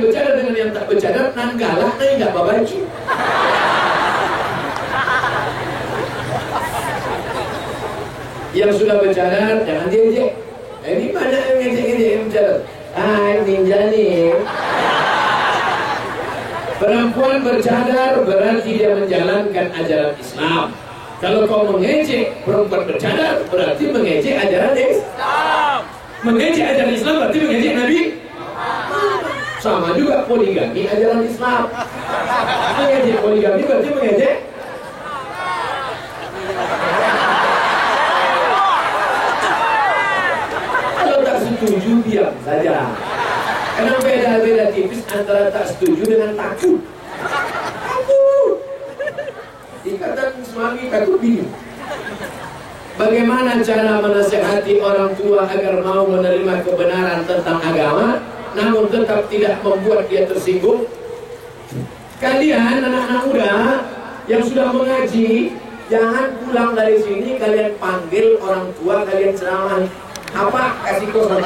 yang bercadar dengan yang tak bercadar, nan galak, nan tidak babaji. Yang sudah bercadar, jangan diejek. Ini banyak yang ngejek-ngejek yang bercadar. Ah, ninja nih. Perempuan bercadar berarti dia menjalankan ajaran Islam. Kalau kau mengejek perempuan bercadar, berarti mengejek ajaran Islam. Mengejek ajaran Islam berarti mengejek Nabi. Sama juga poligami ajaran Islam. Mengejek poligami berarti mengejek. Kalau tak setuju, diam saja. Karena beda-beda tipis antara tak setuju dengan takut. Takut. Ikatan suami takut bingung. Bagaimana cara menasihati orang tua agar mau menerima kebenaran tentang agama, namun tetap tidak membuat dia tersinggung? Kalian anak-anak muda yang sudah mengaji, jangan pulang dari sini kalian panggil orang tua kalian ceramah. Apa? Kasih kosan.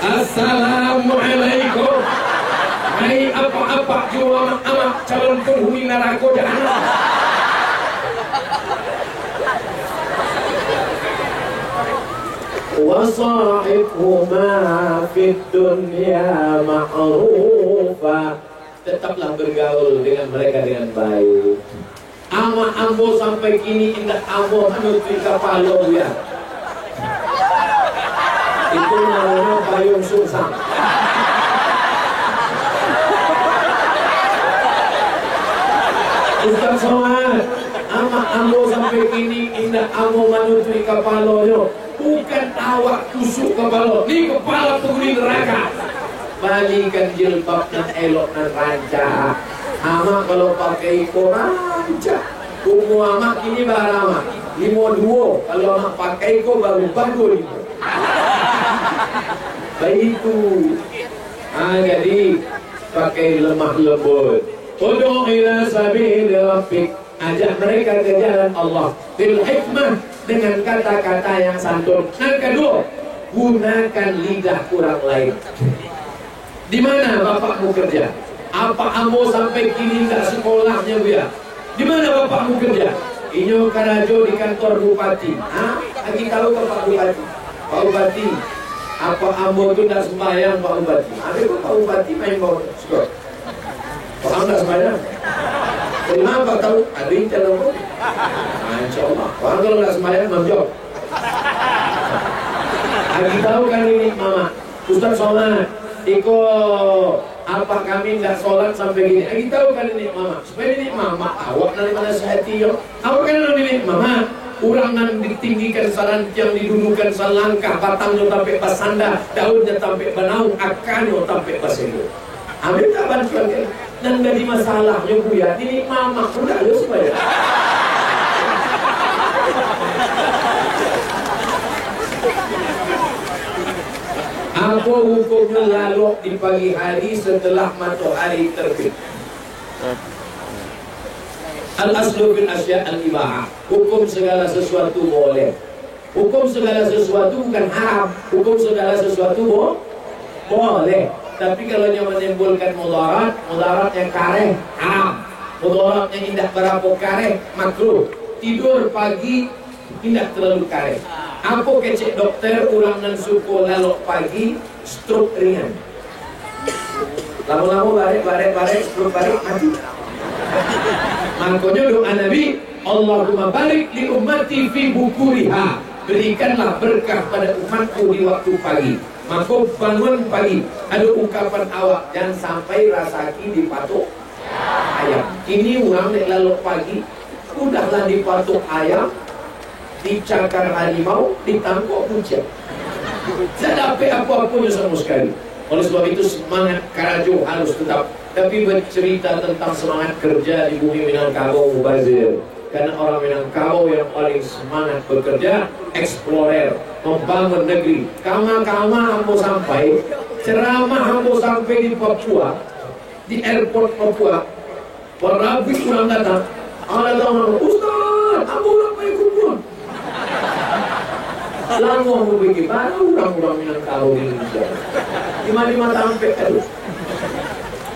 Assalamualaikum. Hai apa-apa jual amat calon penghuni neraka jahanam. Wasahibhuma fid dunya ma'rufa. Tetaplah bergaul dengan mereka dengan baik. Ama ambo sampai kini indah ambo menutupi kapalo ya. Itu namanya payung susah. Ustaz Somad, ama ambo sampai kini indah ambo menutupi kapalo. Bukan awak tusuk kepala, ini kepala penghuni neraka. Balikan jilbab dan elok dan rancak. Ama kalau pakai rancak. Umur amak ini barama 52. Kalau amak pakai baru bagus. Begitu. Jadi pakai lemah lembut. Ud'u ila sabili rabbik. Ajak mereka ke jalan Allah bil hikmah, dengan kata-kata yang santun. Yang kedua, gunakan lidah orang lain. Di mana bapakmu kerja? Apa ambo sampai kini tidak sekolahnya ya? Di mana bapakmu kerja? Inyo karajo di kantor bupati. Lagi tahu ke Pak Bupati? Pak Bupati, apa ambo itu tidak sembahyang Pak Bupati? Ada kok Pak Bupati main bawa skor. Pak ambo tidak sembahyang. Kenapa tahu? Ada yang jalan kok? Insya Allah. Orang kalau nggak sembahyang menjawab. Lagi tahu kan ini mama Ustaz Somad, Iko apa kami nggak sholat sampai gini? Lagi tahu kan ini mama. Supaya ini mama awak dari mana sehati yo. Awak kan ini mama. Orang nan ditinggikan saran yang didudukan salangkah batangnya sampai pasanda, daunnya sampai banaung, akarnya sampai pasendo. Ambil tak bantuan kan? Dan jadi masalahnya Buya, ini mama udah aja supaya. Apa hukumnya lalok di pagi hari setelah matahari terbit? Al-aslu bil asya' al-ibahah. Hukum segala sesuatu boleh. Hukum segala sesuatu bukan haram. Hukum segala sesuatu boleh. Tapi kalau yang menimbulkan mudarat yang kareh, haram. Mudarat yang tidak berapa kareh, makruh. Tidur pagi tidak terlalu kareh. Apa kecek dokter orang nan suko lalok pagi stroke ringan. Lama-lama barek stroke barek mati. Makanya doa Nabi, Allahumma barik li ummati fi bukuriha. Berikanlah berkah pada umatku di waktu pagi. Maka bangun pagi, ada ungkapan awak, jangan sampai rasaki dipatok ayam. Ini orang yang lalu pagi, udahlah dipatok ayam, dicakar harimau, ditangkap kucing. Tidak dapat apa-apa sama sekali. Oleh sebab itu semangat Karajo harus tetap. Tapi bercerita tentang semangat kerja di bumi Minangkabau mubazir. Karena orang Minangkabau yang paling semangat bekerja, eksplorer, membangun negeri. Kama-kama hambo sampai, ceramah hambo sampai di Papua, di airport Papua. Warabi kurang datang. Ada orang, Ustaz, hambo sampai kumpul. Lalu hambo bikin, baru orang-orang Minangkabau di Indonesia. Cuma di mata Ampe, aduh.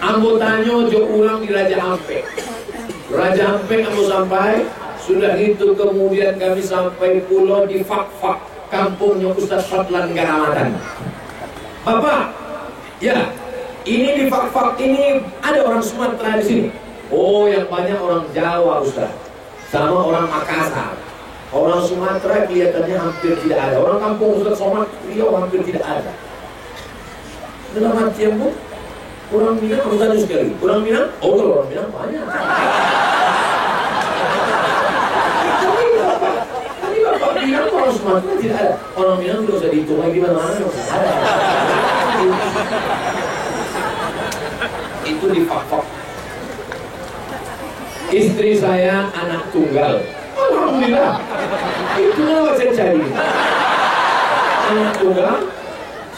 Ambotanyo jo ulang di Raja Ampe. Raja Ampe kamu sampai, sudah itu kemudian kami sampai pulau di Fak-Fak, kampungnya Ustaz Fadlan Garamatan. Bapak, ya, ini di Fak-Fak ini ada orang Sumatera di sini. Oh, yang banyak orang Jawa Ustaz, sama orang Makassar. Orang Sumatera kelihatannya hampir tidak ada. Orang kampung Ustaz Somad Riau hampir tidak ada. Dalam artian Bu, orang Minang bukan sekali. Orang Minang, oh kalau orang Minang banyak. Tadi Bapak bilang orang Sumatera tidak ada. Orang Minang tidak usah dihitung lagi mana-mana. Ada. Itu di Fak-Fak. Istri saya anak tunggal. Alhamdulillah. Itu yang saya cari. Anak tunggal,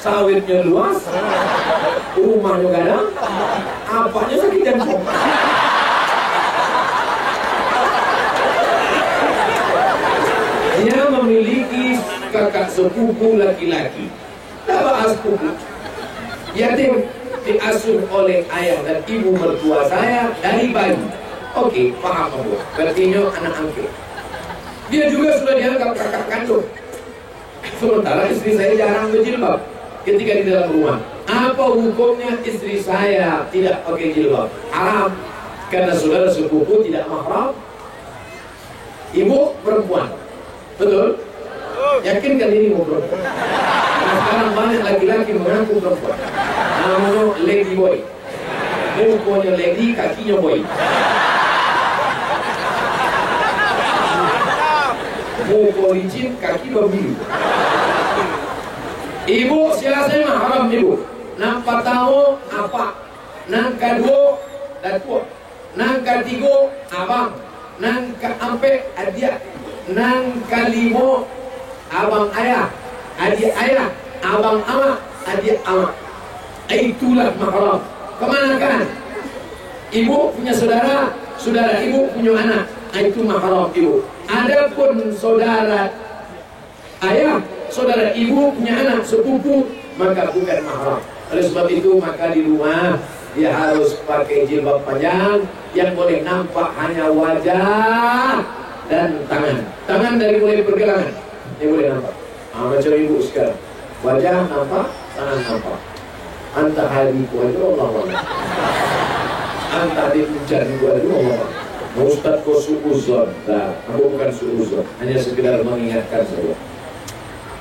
sawitnya luas, rumahnya ada, apanya sakit jantung. Dia memiliki kakak sepupu laki-laki. Tak bahas sepupu. Yatim diasuh oleh ayah dan ibu mertua saya dari bayi. Oke, paham Bu. Berarti anak angkat. Dia juga sudah dianggap kakak kandung. Sementara istri saya jarang berjilbab ketika di dalam rumah. Apa hukumnya istri saya tidak pakai jilbab? Haram. Karena saudara sepupu tidak mahram. Ibu perempuan. Betul? Yakinkan ini mau perempuan. Nah, sekarang banyak laki-laki mengaku perempuan. Namanya lady boy. Mukanya lady, kakinya boy. Muka licin, kaki berbiru. Ibu silasanya haram ibu. Nang tahu apa? Nang kedua datuk. Nang ketiga abang. Nang keempat adik. Nang kelima abang ayah. Adik ayah. Abang ama. Adik ama. Itulah mahram. Kemana kan? Ibu punya saudara. Saudara ibu punya anak. Itu mahram ibu. Adapun saudara ayah, saudara ibu punya anak sepupu, maka bukan mahram. Oleh sebab itu maka di rumah dia harus pakai jilbab panjang yang boleh nampak hanya wajah dan tangan. Tangan dari mulai pergelangan yang boleh nampak. Macam ibu sekarang, wajah nampak, tangan nampak. Antara hari itu Allah Allah. Antara di puncak itu Allah. Ustaz kau suuzon, nah, aku bukan suuzon, hanya sekedar mengingatkan saja.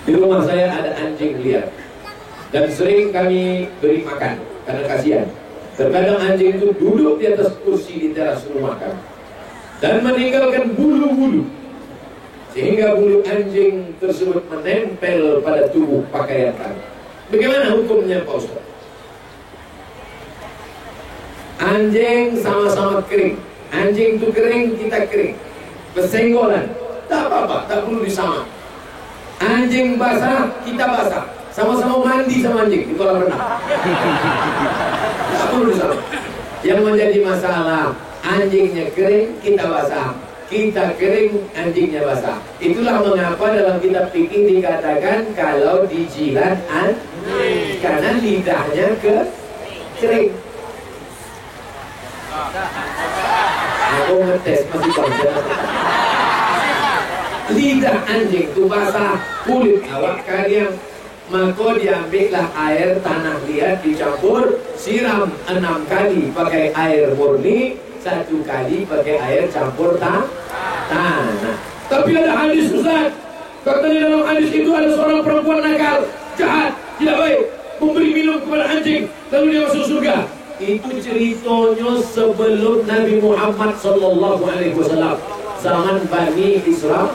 Di rumah saya ada anjing liar dan sering kami beri makan karena kasihan. Terkadang anjing itu duduk di atas kursi di teras rumah kami dan meninggalkan bulu-bulu sehingga bulu anjing tersebut menempel pada tubuh pakaian kami. Bagaimana hukumnya Pak Ustaz? Anjing sama-sama kering. Anjing itu kering, kita kering. Bersenggolan, tak apa-apa, tak perlu disama. Anjing basah, kita basah. Sama-sama mandi sama anjing di kolam renang. Tak perlu disama. Yang menjadi masalah, anjingnya kering, kita basah. Kita kering, anjingnya basah. Itulah mengapa dalam kitab fikih dikatakan kalau dijilat anjing, karena lidahnya kering. Aku ngetes masih bangsa. Lidah anjing itu basah, kulit awak kering, maka diambillah air tanah liat dicampur, siram 6 kali pakai air murni, 1 kali pakai air campur tanah. Tapi ada hadis Ustaz, katanya dalam hadis itu ada seorang perempuan nakal, jahat, tidak baik, memberi minum kepada anjing, lalu dia masuk surga. Itu ceritanya sebelum Nabi Muhammad sallallahu alaihi wasallam, zaman Bani Israel.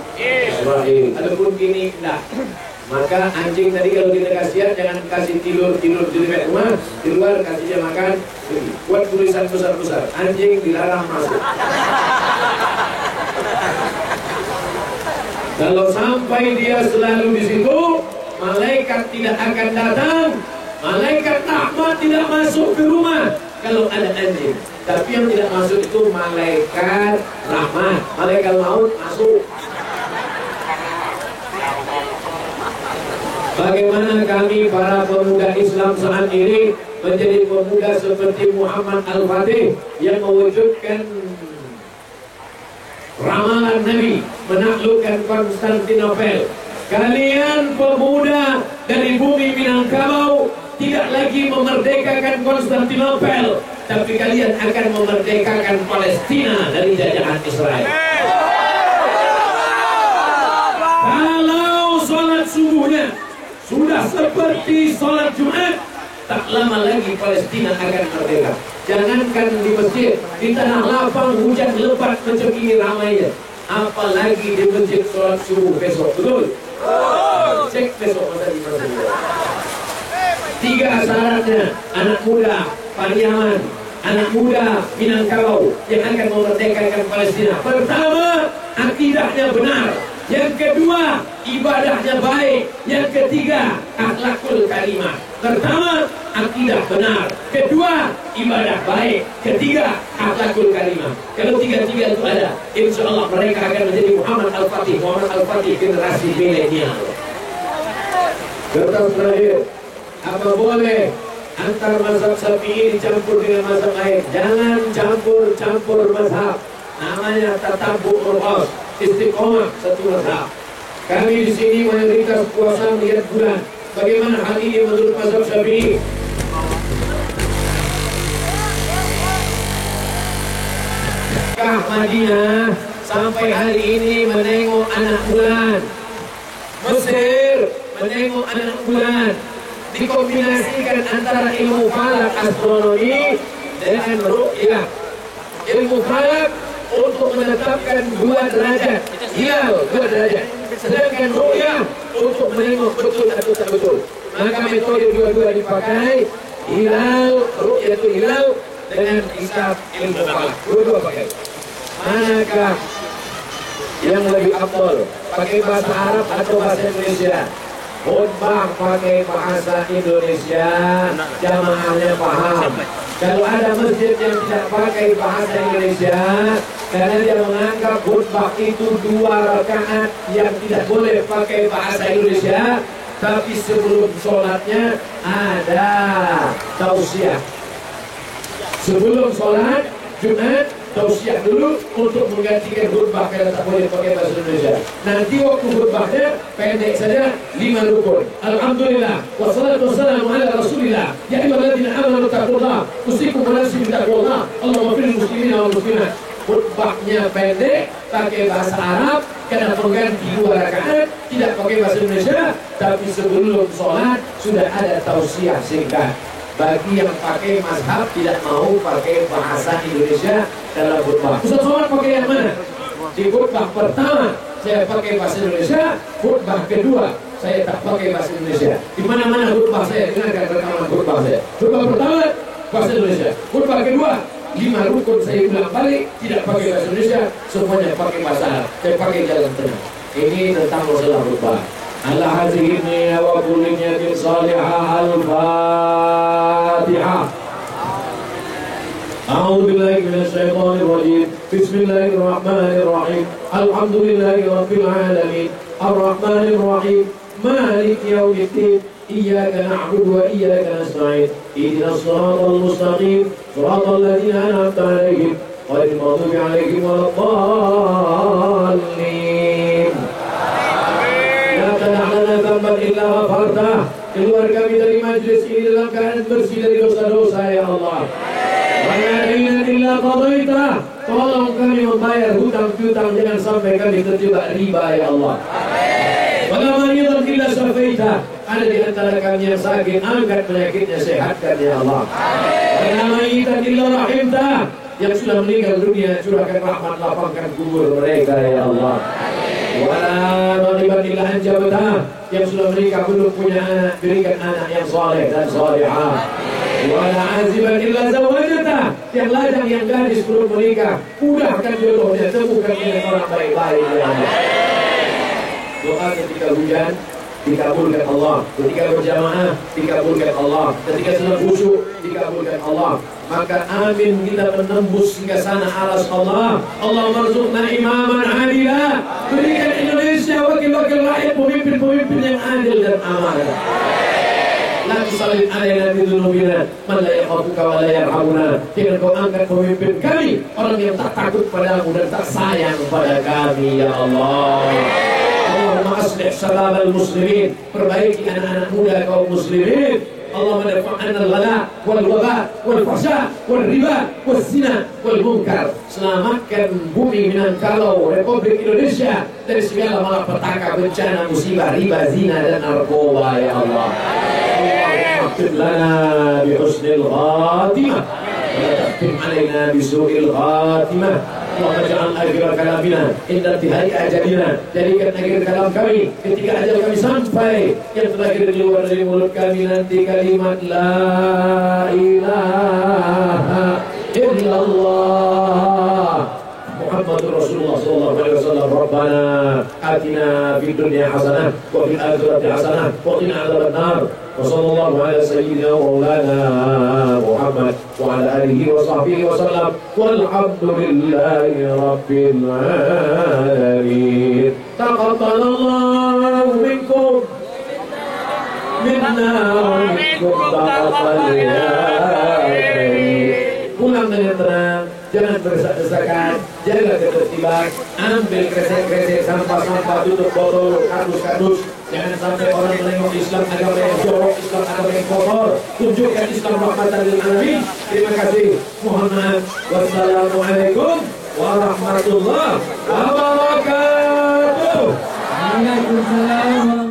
Adapun kini tidak. Maka anjing tadi kalau kita kasihan jangan kasih tidur di dekat rumah, di luar kasih dia makan. Buat tulisan besar-besar, anjing dilarang masuk. Kalau sampai dia selalu di situ, malaikat tidak akan datang. Malaikat rahmat tidak masuk ke rumah kalau ada anjing. Tapi yang tidak masuk itu malaikat rahmat. Malaikat maut masuk. Bagaimana kami para pemuda Islam saat ini menjadi pemuda seperti Muhammad Al-Fatih yang mewujudkan ramalan Nabi menaklukkan Konstantinopel. Kalian pemuda dari bumi Minangkabau tidak lagi memerdekakan Konstantinopel, tapi kalian akan memerdekakan Palestina dari jajahan Israel. Kalau sholat subuhnya sudah seperti sholat Jumat, tak lama lagi Palestina akan merdeka. Jangankan di masjid, di tanah lapang hujan lebat macam ini ramainya, apalagi di masjid sholat subuh besok. Betul? Cek besok masa di masjid. 3 syaratnya anak muda Pariaman, anak muda Minangkabau yang akan memerdekakan Palestina. Pertama, akidahnya benar. Yang kedua, ibadahnya baik. Yang ketiga, akhlakul karimah. Pertama, akidah benar. Kedua, ibadah baik. Ketiga, akhlakul karimah. Kalau tiga-tiga itu ada, insya Allah mereka akan menjadi Muhammad Al-Fatih. Muhammad Al-Fatih generasi milenial. Kertas terakhir, apa boleh antar mazhab Syafi'i dicampur dengan mazhab lain? Jangan campur-campur mazhab. Namanya tatabu urus, istiqomah satu mazhab. Kami di sini mayoritas puasa melihat bulan. Bagaimana hal ini menurut mazhab Syafi'i? Mekah Madinah sampai hari ini menengok anak bulan. Mesir menengok anak bulan. Dikombinasikan antara ilmu falak astronomi dengan ru'yah. Ilmu falak untuk menetapkan 2 derajat hilal, 2 derajat. Sedangkan ru'yah untuk menengok betul atau tak betul. Maka metode dua-dua dipakai. Hilal, ru'yah itu hilal dengan hisab ilmu falak. Dua-dua pakai. Manakah yang lebih afdal? Pakai bahasa Arab atau bahasa Indonesia? Khutbah pakai bahasa Indonesia, jamaahnya paham. Kalau ada masjid yang tidak pakai bahasa Indonesia, karena dia menganggap khutbah itu 2 rakaat yang tidak boleh pakai bahasa Indonesia, tapi sebelum sholatnya ada tausiah. Sebelum sholat Jumat, tausiah dulu untuk menggantikan khutbah karena tak boleh pakai bahasa Indonesia. Nanti waktu khutbahnya pendek saja 5 rukun. Alhamdulillah wassalatu wassalamu ala Rasulillah. Ya ayyuhalladzina amanu taqullah usikum wa nafsi bittaqwallah. Allahumma fil muslimina wal muslimat. Khutbahnya pendek, pakai bahasa Arab karena pengganti 2 rakaat, tidak pakai bahasa Indonesia, tapi sebelum sholat sudah ada tausiah singkat. Bagi yang pakai mazhab tidak mau pakai bahasa Indonesia dalam khutbah. Ustaz Somad pakai yang mana? Di khutbah pertama saya pakai bahasa Indonesia, khutbah kedua saya tak pakai bahasa Indonesia. Di mana-mana khutbah saya, dengarkan rekaman khutbah saya. Khutbah pertama bahasa Indonesia, khutbah kedua 5 rukun saya ulang balik tidak pakai bahasa Indonesia, semuanya pakai bahasa Arab. Saya pakai jalan tengah. Ini tentang masalah khutbah. على هذه النية وكل نية صالحة. الفاتحة. أعوذ بالله من الشيطان الرجيم. بسم الله الرحمن الرحيم. الحمد لله رب العالمين الرحمن الرحيم مالك يوم الدين إياك نعبد وإياك نستعين اهدنا الصراط المستقيم صراط الذين أنعمت عليهم غير المغضوب عليهم ولا الضالين. Illa ghafartah. Keluar kami dari majlis ini dalam keadaan bersih dari dosa-dosa ya Allah. Wa la ilaha illa qadaitah. Tolong kami membayar hutang piutang, jangan sampai kami terjebak riba ya Allah. Wa la maridan illa syafaitah. Ada di antara kami yang sakit, angkat penyakitnya, sehatkan ya Allah. Wa la mayitan illa rahimtah. Yang sudah meninggal dunia, curahkan rahmat, lapangkan kubur mereka ya Allah. Wala raghiban illa anjabtah. Yang sudah menikah belum punya anak, berikan anak yang saleh dan salihah. Wala aziban illa zawajatah. Yang lajang yang gadis belum menikah, mudahkan jodohnya, temukan dengan orang baik-baik ya Allah. Doa ketika hujan dikabulkan Allah, ketika berjamaah dikabulkan Allah, ketika sedang khusyuk dikabulkan Allah. Maka amin kita menembus hingga sana aras Allah. Allahumma rzuqna imaman adila. Berikan Indonesia wakil-wakil rakyat, pemimpin-pemimpin yang adil dan amanah. La tusallit alaina bi dzunubina man la yakhafuka wa la yarhamuna. Jangan kau angkat pemimpin kami orang yang tak takut padamu dan tak sayang pada kami, ya Allah. Allahumma aslih shababal muslimin, perbaiki anak-anak muda kaum muslimin. Allahumma dafa'na al-ghala wal waba wal fahsya wal riba wal zina wal munkar. Selamatkan bumi Minangkabau Republik Indonesia dari segala malapetaka, bencana, musibah, riba, zina dan narkoba, ya Allah. اختم لنا بحسن الخاتمة ولا تختم علينا بسوء الخاتمة. اللهم اجعل آخر كلامنا عند انتهاء أجلنا. Jadikan akhir kalam kami ketika ajal kami sampai, yang terakhir keluar dari mulut kami nanti kalimat La ilaha illallah Muhammadur Rasulullah sallallahu alaihi wasallam. Rabbana atina fid dunya hasanah wa fil akhirati hasanah wa qina adzabannar. Wa sallallahu ala sayyidina wa maulana Muhammad wa ala alihi wa sahbihi wa sallam. Walhamdulillahi rabbil alamin. Taqabbalallahu minkum minna wa minkum taqabbal ya karim. Pulang dengan tenang, jangan berdesak-desakan, jaga ketertiban, ambil kresek-kresek, sampah-sampah, tutup botol, kardus-kardus. Jangan sampai orang menengok Islam agama yang jorok, Islam agama yang kotor. Tunjukkan Islam rahmatan lil alamin. Terima kasih. Mohon maaf. Wassalamualaikum warahmatullahi wabarakatuh. Waalaikumsalam.